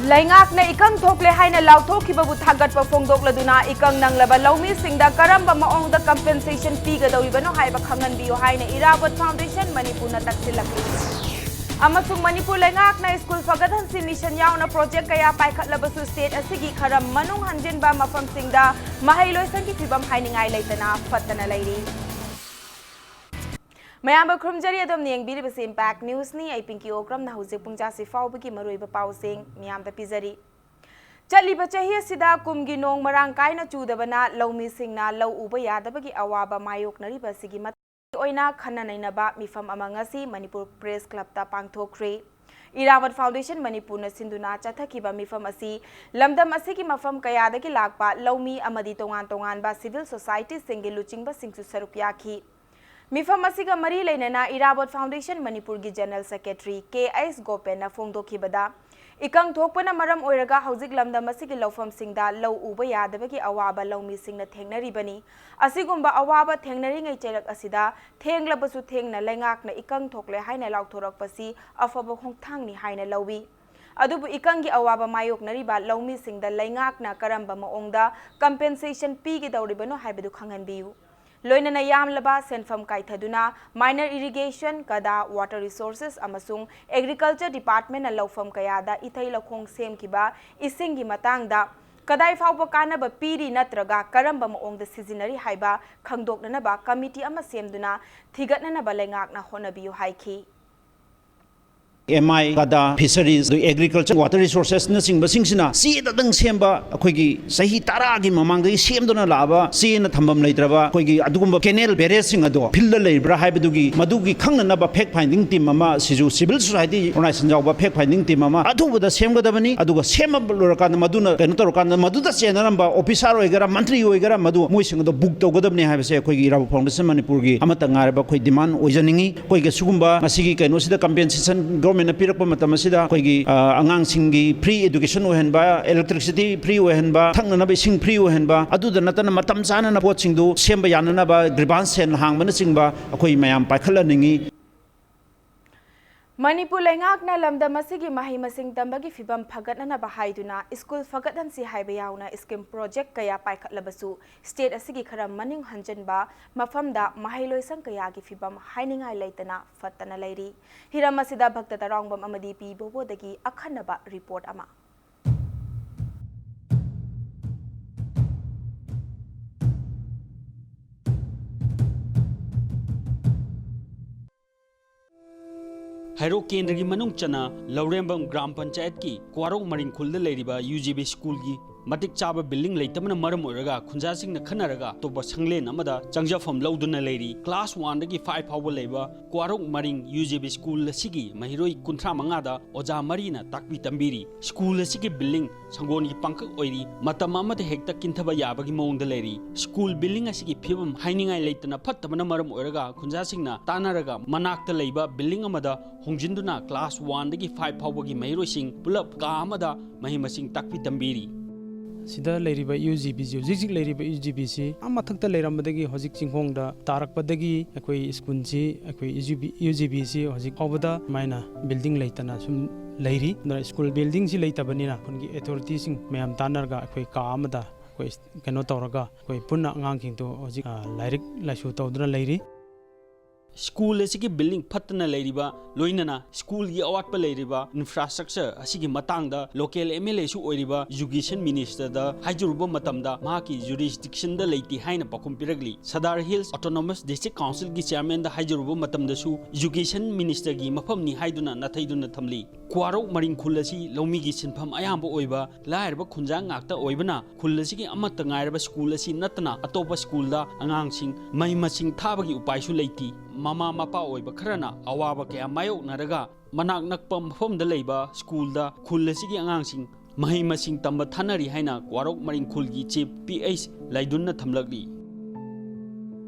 Laingakna ikang thokle haina lauthokibabu thagatpa phongdokladuna ikang nanglaba lawmi singda karamba maongda compensation pigadawibano haiba khanganbiyo haina Irabot Foundation Manipurna taksilakli. Amasung Manipur laingakna school fagadhansi mission yauna project kaya paikhatlabasu state asigi kharam manung hanjinba mafam singda mahailoisangi fibam hainingai leitana fattana lairi. Mayamba khurumjari adom niengbiri basi Impact News ni ai Pinky Okram na hujik pungja si faubagi maruiba pausing miyamda pizari. Chaliba chahi asida kumgi nong marang kaina chudabana lawmi singna law uba yadabagi awaba mayoknariba sigi mat oina khananainaba mifam ama ngasi Manipur Press Club ta pangthokre. Irabot Foundation Manipur na sinduna chathakiba mifam asi lamdam asigi mafam kayadagi lakpa lawmi amadi tongan ba civil society singi luchingba singsu saruk yakhi. Mifam asiga mari lainana Irabot Foundation Manipur gi General Secretary K.S. Gopen na phongdokhibada ikang thokpana maram oiraga haujik lamdam asigi lawfam singda law uba yadabagi awaba lawmi singna thengnaribani asigumba awaba thengnaringai cherak asida thenglabsu thengna laingakna ikang thokle haina lauthorakpasi afaba khongthangni haina lawi adubu ikangi awaba mayoknariba lawmi singda laingakna karamba maongda compensation pigi dawribano haibadu khanganbiu Loinana yamlaba senfam kaithaduna minor irrigation kada water resources amasung agriculture department na lawfam kayada ithai lakhong semkiba isingi matangda kadai fawba kanaba piri natraga karamba maongda sizinari haiba khangdoknanaba committee ama semduna thigatnanaba laingakna honabiyu haiki MI kada fisheries agriculture water resources na sing basing si dadang semba akoigi sahi tara gi mamang gi semdona laba si na thambam leitraba akoigi adugumba canal barrage sing ado phil leibra haibadugi madugi khangna ba fact finding team ama siju civil society organization jawba fact finding team ama adubuda semgadabani aduga semab loraka maduna keno torokana maduda chenaramba officer oigara mantri oigara madu moi sing ado book togodabni haibase akoigi Irabot Foundation Manipur gi amata ngaraba khoi demand oijaningi koigi sugumba asigi keno sida compensation na pirakpa matam asida koigi angang singi free education ohenba electricity free ohenba thangna ba sing free ohenba aduda natana matam chana na pot singdu semba yanana ba grievance sen hangba na singba akoi mayam paikhala ningi Manipur laingakna lamdam asigi mahi masing tambagi fibam phagatna ba haiduna school phagathan si haiba yauna scheme project kaya paikhatlabasu state asigi kharam maning hanjanba mafamda mahailoisang kaya gi fibam hainingai leitana fattana lairi hiram asida bhakta tarangbam amadi pi bobodagi akhanaba report ama Hairo Kendra की मनुंग चना लौरेंबम ग्राम पंचायत की क्वारों मरिंग खुल्द लेरिबा UGB school की मतिक चाबा building लेतमना मरम ओरगा खुंजा सिंह न खनरगा तो बसंगले नमदा चंगजाफम लौदुना लेरी class 1 दगी 5 फाव लेबा क्वारों मरिंग UGB school सिगी महिरोई कुंथ्रा मंगादा ओजा मरीना ताकबी तंबीरी स्कूल सिगी बिल्डिंग संगोन की पंक ओइरी मतम अमते हेक्ता किंथबा याबगी मोंग लेरी स्कूल बिल्डिंग असिगी फिबम हाइनिंगाई लेतना फत्तमना मरम ओरगा खुंजा सिंहना तानारगा मनाक्ता लेबा बिल्डिंग अमदा होंजिंदुना क्लास 1 दगी 5 फावगी महिरोई सिंह पुलप का अमदा मही मसिंग ताकबी तंबीरी सिदा लेरिबा UGB जिजिक लेरिबा UGB सी अमथक्ता लेरमदगी हजिक चिंखोंगदा तारकपदगी अखोई स्कूल सी अखोई UGB सी हजिक अबदा माइना बिल्डिंग लेतना सुम लेरी स्कूल बिल्डिंग सी लेतबनिना खुनगी अथॉरिटी सिंग मैम तानरगा अखोई का अमदा कोई कनो तौरगा कोई पुन्ना अंगांग तो हजिक लाइरिक लाइसु तौदना लेरी स्कूल की बिल्डिंग फत्तना लेरिबा लोइनना स्कूल की अवाटप लेरिबा इंफ्रास्ट्रक्चर असिगी मतंगदा लोकल MLA सु ओइरिबा एजुकेशन मिनिस्टर दा हाइजुरुबा मतमदा माकी जुरिसडिक्शन दा लेति हाइना पकुम पिरगली सदार हिल्स ऑटोनोमस डिस्ट्रिक्ट काउंसिल की चेयरमैन दा हाइजुरुबा मतमदसु एजुकेशन मिनिस्टर की मफमनी हाइदुना नथैदुना थमली क्वारो मरिंग खुलसी लौमी की सिनफम अयाम ओइबा लायरबा खुंजा ngakta ओइबना खुलसी की अमत ngairaba स्कूल असि नतना अतोपा स्कूल दा अंगांगसिंग मई मसिंग थाबगी उपायसु लेति ममा मपा ओइबा खरना अवाबा कया मायोकनरगा मनाक नकपा मफमदा लेबा स्कूलदा खुलसिगी अंगांगसिंग मही मसिंग तंबा थानरी हाइना क्वारोक मरिंग खुलगी चीफ PH लाइदुन्ना थमलगली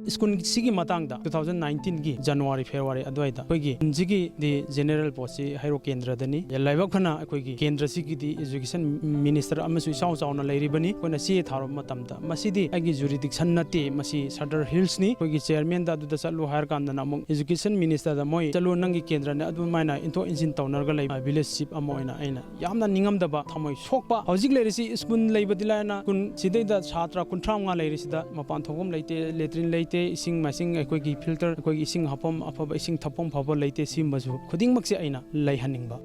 स्कूल सिगी मतंगदा 2019 की जनवरी फेब्रुआरी अद्वाइदा कोई जिगी दी जनरल पोस्ट हाइरो केंद्र दनी लाइबक फना कोई केंद्र सिगी दी एजुकेशन मिनिस्टर अमसु इसाउ चाउना लेरिबनी कोना सी थारो मतमदा मसीदी आगी जुरिडिक्शन नते मसी सदर हिल्स नि कोई चेयरमैन दा दुदा चलु हायर कांदा नाम एजुकेशन मिनिस्टर दा मोय चलु नंगी केंद्र ने अदु माइना इंटो इंजिन तौनरगा लै विलेज शिप अमोइना आइना यामना निंगमदबा थमोय सोकपा हौजिक लेरिसि स्कूल लेबदिलाना कुन सिदैदा छात्र 13 लेरिसिदा मपान थोगम लेते लेट्रिन लेते इसिंग मासिंग अखोगी फिल्टर अखोगी इसिंग हपम अफब इसिंग थपम फब लेते सिमबजु खुदिंगमक्से आइना लैहनिंगबा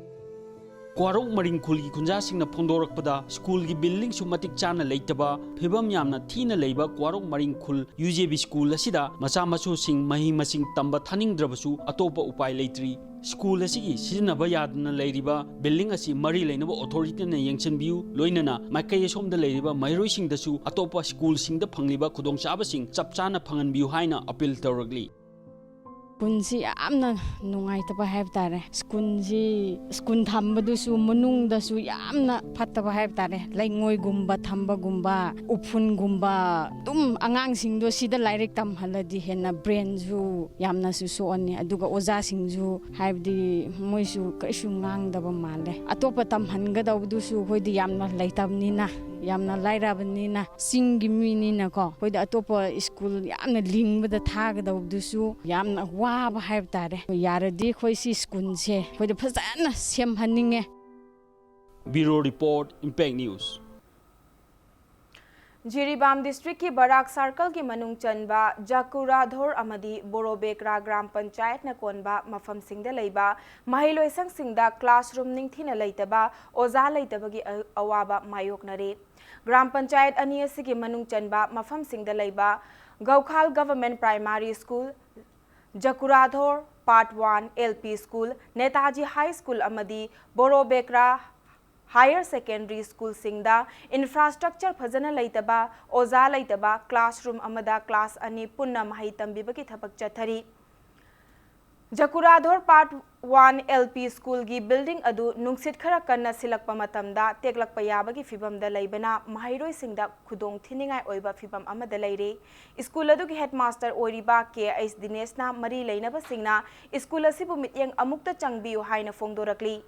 क्वारो मरिंग खुल की खुंजा सिंह फोंदोरकपदा स्कूल की बिल्डिंग सु मतिक चाना लेतबा फिबम यामना थीना लेबा क्वारो मरिंग खुल यूजेबी स्कूल असिदा मचा मसु सिंह मही मसिंग तंबा थानिंगद्रबसु अतोपा उपाय लेत्री स्कूल असिगी सिजनबा यादना लेरिबा बिल्डिंग असी मरी लेनबा अथॉरिटी ने यंगचनबियु लोइनना माइकय सोमदा लेरिबा मैरोइ सिंगदसु अतोपा स्कूल सिंगदा फंगलिबा खुदोंचाबा सिंग चपचाना फंगनबियु हाइना अपील तौरगली स्कूल यामना नुंगाइतबा हैब तारे स्कूल थंबदुसु मनुंगदसु यामना फत्तबा हैब तारे लाइंगोइगुंबा थंबगुंबा उफुनगुंबा तुम आंगांसिंगदो सिदा लाइरिक तमहलदि हेना ब्रेनजु यामनासु सोअनि अदुगा ओजासिंगजु हैबदि मोइसु कैसु ngang माले अतोपा तमहनगदबदुसु होइदि यामना लैतबनिना यामना लाइराबनिना सिंगी मिनिना को होइदि अतोपा स्कूल यामना लिंगबदा थागदबदुसु यामना वाबा हैब तारे यारदि खोइसि स्कूल से होइदि फजाना सेमहनिंगे bureau report impact news Jiribam district की बराक सर्कल की मनुंग चनबा जकुराधोर अमदी बोरोबेकरा ग्राम पंचायत न कोनबा मफम सिंगदा लेबा महिलोइसंग सिंगदा क्लासरूम निंगथिना लेतबा ओजा लेतबगी अवाबा मायोकनरे ग्राम पंचायत अनि असगी मनुंग चनबा मफम सिंगदा लेबा गौखाल government primary school Jakuradhor part 1 LP school Netaji high school अमदी बोरोबेकरा हायर सेकेंडरी स्कूल सिंगदा इंफ्रास्ट्रक्चर फजना लेतबा ओजा लेतबा क्लासरूम अमदा क्लास अनि पुन्ना मही तंबिबगी थबक चथरी जकुराधोर पार्ट 1 एलपी स्कूल की बिल्डिंग अदु नुंगसित खरा कन्ना सिलकपा मतमदा तेगलकपा याबगी फिबमदा लेबना महिरोइ सिंगदा खुदोंग थिनिंगाय ओइबा फिबम अमदा लेरे स्कूल अदुगी हेडमास्टर ओरिबा के दिनेशना मरी लेनबा सिंगना स्कूल असिबु मित्यंग अमुक्ता चंगबियु हाइना फोंदोरकली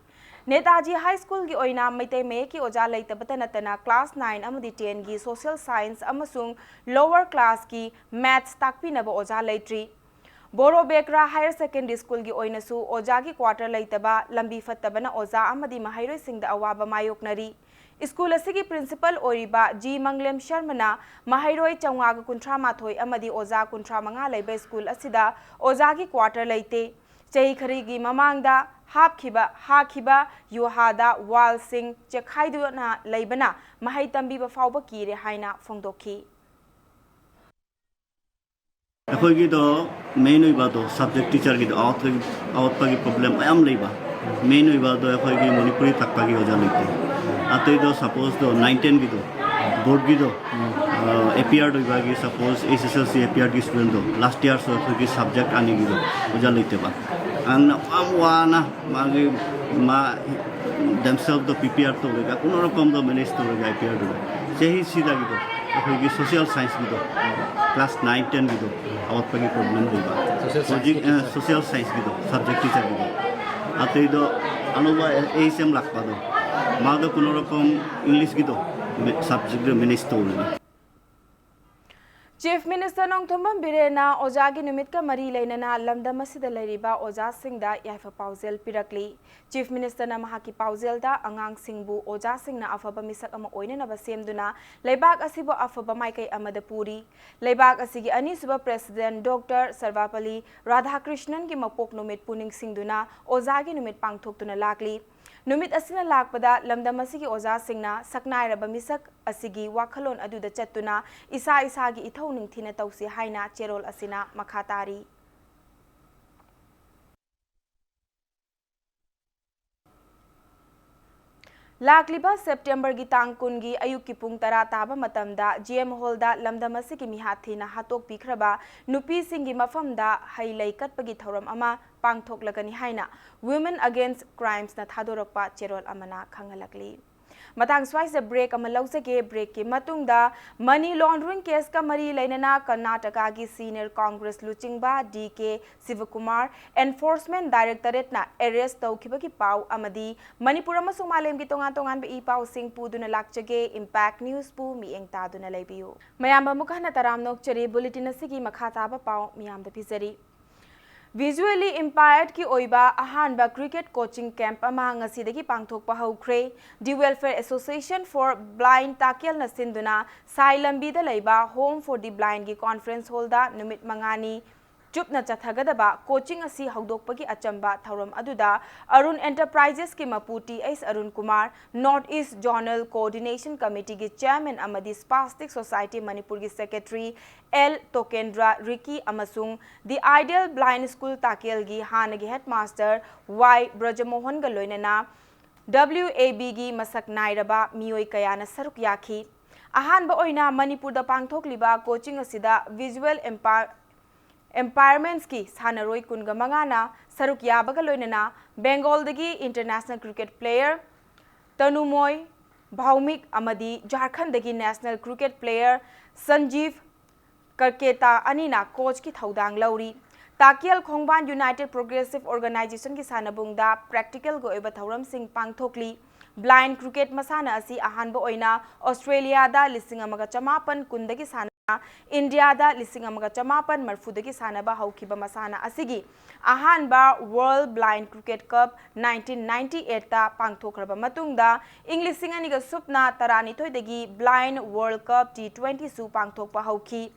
नेताजी हाई स्कूल की ओइना मैते मे की ओजा लेतबता नतना क्लास 9 अमदी 10 की सोशल साइंस अमसुंग लोअर क्लास की मैथ्स ताकपिनबा ओजा लेट्री बोरोबेकरा हायर सेकेंडरी स्कूल की ओइनसु ओजा की क्वार्टर लेतबा लंबी फत्तबना ओजा अमदी महिरोइ सिंगदा अवाबा मायोकनरी स्कूल असिगी प्रिंसिपल ओरिबा जी मंगलेम शर्मना महिरोइ चौंगाग कुंट्रा माथोइ अमदी ओजा कुंट्रा मंगा लेबे स्कूल असिदा ओजा की क्वार्टर लेते चही खरीगी ममांगदा हाखिबा युहादा वाल सिंह चेखाइदुना लेबना महै तंबीबा फाउबा कीरे हाइना फोंदोखी अखोगी दो मेन होइबा दो सब्जेक्ट टीचर की आउट की प्रॉब्लम आम लेबा मेन होइबा दो अखोगी मणिपुरी तकपा की ओजा लेते आते दो सपोज दो 9-10 की दो बोर्ड की दो एपीआर होइबा की सपोज एसएसएलसी एपीआर की स्टूडेंट दो लास्ट ईयर सो अखोगी सब्जेक्ट आनी की दो ओजा लेते बा आंना वाना मागे मा themselves दो पीपीआर तो लेगा कोनो रकम दो मैनेज तो लेगा एपीआर दो सही सीधा की दो अखोगी सोशल साइंस की दो क्लास 9-10 की दो और पगी प्रॉब्लम होगा सोशल साइंस की दो सब्जेक्ट टीचर की दो आते दो अनुवा ए सेम लाखपा दो मा दो कोनो रकम इंग्लिश की दो सब्जेक्ट मैनेज तो लेगा चीफ मिनिस्टर नोंथोंबम बिरेना ओजागी निमित का मरी लेनना लमदम असिदा लेरिबा ओजा सिंगदा याइफा पाउजेल पिरकली चीफ मिनिस्टर ना महाकी पाउजेलदा अंगांग सिंगबु ओजा सिंगना अफबा मिसक अमा ओइननबा सेमदुना लेबाक असिबो अफबा माइकै अमदा पूरी लेबाक असिगी अनिसुबा प्रेसिडेंट डॉक्टर सर्वपल्ली राधाकृष्णन की मपोक नुमित पुनिंग सिंगदुना ओजागी निमित पांगथोक्तुना लाकली नुमित असिना लाकपदा लमदम असिगी ओजा सिंगना सकनाइरबा मिसक असिगी वाखलोन अदुदा चत्तुना इसा इसागी इथौ निंगथिना तौसी हाइना चेरोल असिना मखातारी लाकलिबा सेप्टेम्बर की तांग कुनगी अयुक की पुंग तरा ताबा मतमदा जीएम हॉलदा लमदम असिगी मिहाथीना हातोक पिखरबा नुपी सिंगी मफमदा हाइलै कटपगी थौरम अमा पांगथोक लगनी हाइना वुमेन अगेंस्ट क्राइम्स ना थादोरकपा चेरोल अमना खंगलकली मतंग स्वाइस ब्रेक अमा लौजगे ब्रेक की मतुंगदा मनी लॉन्ड्रिंग केस का मरी लेनना कर्नाटका की सीनियर कांग्रेस लुचिंगबा डीके शिवकुमार एनफोर्समेंट डायरेक्टरेट ना अरेस्ट तौखिबगी पाउ अमदी मणिपुर अमसुंग मालेम की तोंगान तोंगान ई पाउ सिंह पुदुना लाक्चगे इंपैक्ट न्यूज पु मिएंग तादुना लेबियु मयाम मुखना तराम नोकचरी बुलेटिन असिगी मखा ताबा पाउ मियाम द पिजरी Visually impaired की ओइबा अहानबा क्रिकेट कोचिंग कैंप अमा ngasi पांगथोकपा हौख्रे The Welfare Association for Blind ताकेल नसिंदुना साइ लंबीदा लैबा Home for the Blind की कॉन्फ्रेंस हॉलदा नुमित मंगानी चुपना चथगदबा कोचिंग असी हौदोकपगी अचंबा थौरम अदुदा अरुण एंटरप्राइजेस की मपूटी S Arun Kumar north east zonal coordination committee की चेयरमैन अमदी स्पास्टिक सोसाइटी मणिपुर की सेक्रेटरी एल तोकेंद्रा रिकी अमसुंग द आइडियल ब्लाइंड स्कूल ताकेल की हानगी हेडमास्टर वाई ब्रजमोहन गलोइनना WAB की मसक नाइरबा मियोई कयाना सरुक याखी अहानबा ओइना मणिपुर दा पांगथोकलिबा कोचिंग असिदा विजुअल एम्पायरमेंट्स की सानरोई कुनगा मंगाना सरुक याबगा लोइनना बेंगोल दगी international cricket player Tanumoy Bhowmick अमदी झारखंड दगी national cricket player Sanjeev Kerketta अनिना कोच की थौदांग लौरी Takyel Khongban united progressive organisation की सानबुंगदा प्रैक्टिकल गोइबा थौरम सिंह पांगथोकली ब्लाइंड क्रिकेट मसाना असी अहानबा ओइना ऑस्ट्रेलिया दा 1950 कुंदगी साना इंडिया दा 1950 मरफुदगी सानबा हौखिबा मसाना असिगी अहानबा वर्ल्ड ब्लाइंड क्रिकेट कप 1998 ता पांगथोखरबा मतुंगदा इंग्लिश सिंगनिगा सुपना तरानिथोइदगी ब्लाइंड वर्ल्ड कप T20 सु पांगथोकपा हौखी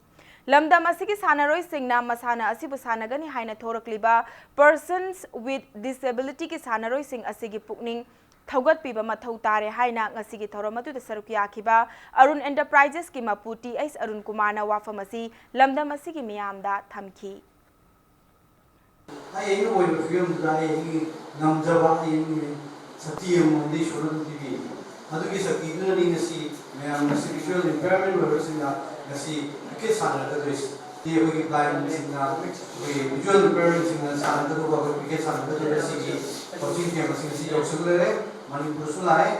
लमदम असिगी सानरोई सिंगना मसाना असिबु सानगनी हाइना थोरकलिबा पर्सन्स विथ डिसेबिलिटी की सानरोई सिंग असिगी पुकनिंग थौगत पीबा मथौ तारे हाइना ngasi थौरम अदुदा सरुक याखिबा अरुण एंटरप्राइजेस की मपूटी एस अरुण कुमार ना वाफम असि लमदम असिगी मियामदा थमखी आई ओइ फिल्म दाई नमजबा इन सतियम मंदी शोरम टीवी अदुगी सकी दुनी ngasi मैम ngasi visual impairment वर्सिना ngasi के साना द द्रिस ये होगी ब्लाइंड सिंगना वे visual impairment सिंगना साना द को के साना द द्रिस की कोचिंग के मसिन सी योक्सुले मणिपुर सुलाय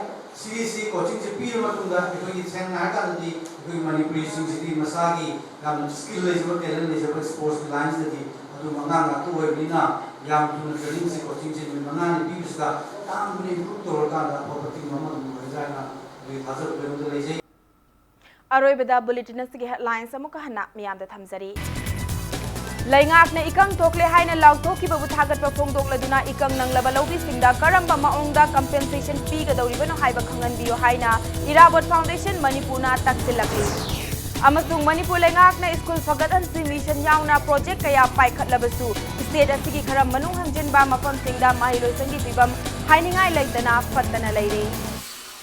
सीसी कोचिंग से पीर मतुंगा कोई सेंग ना कांदी कोई मणिपुरी सिंसिटी मसागी गाम स्किल लेजो टेलेंट लेजो स्पोर्ट्स लाइन्स दि अदु मंगांगा तो वेबिना याम तुन ट्रेनिंग से कोचिंग से मंगानी पीसदा ताम ने ग्रुप तोर कांदा प्रॉपर्टी ममन मजाना वे थाजर बेंद लेजे अरोइबदा बुलेटिन से हेडलाइंस अमुक हना मियामदा थमजरी लैंगाकने इकंग थोकले हाइना लाउथोकिबबु थागतपा फोंदोकलदुना इकंग नंगलबा लौबीसिंगदा करंबा माओंगदा कंपेंसेशन पीगदौरिबनो हाइबा खंगनबियो हाइना इराबोट फाउंडेशन मणिपुरना तक्सिलकली अमसुंग मणिपुर लैंगाकने स्कूल फगतहनसी मिशन याउना प्रोजेक्ट कया पाइखतलबसु स्टेट असिगी खरम मनुंग हंजिनबा मफमसिंगदा माहिलोइसंगी पिबम हाइनिंगाई लैतना फत्तना लैरे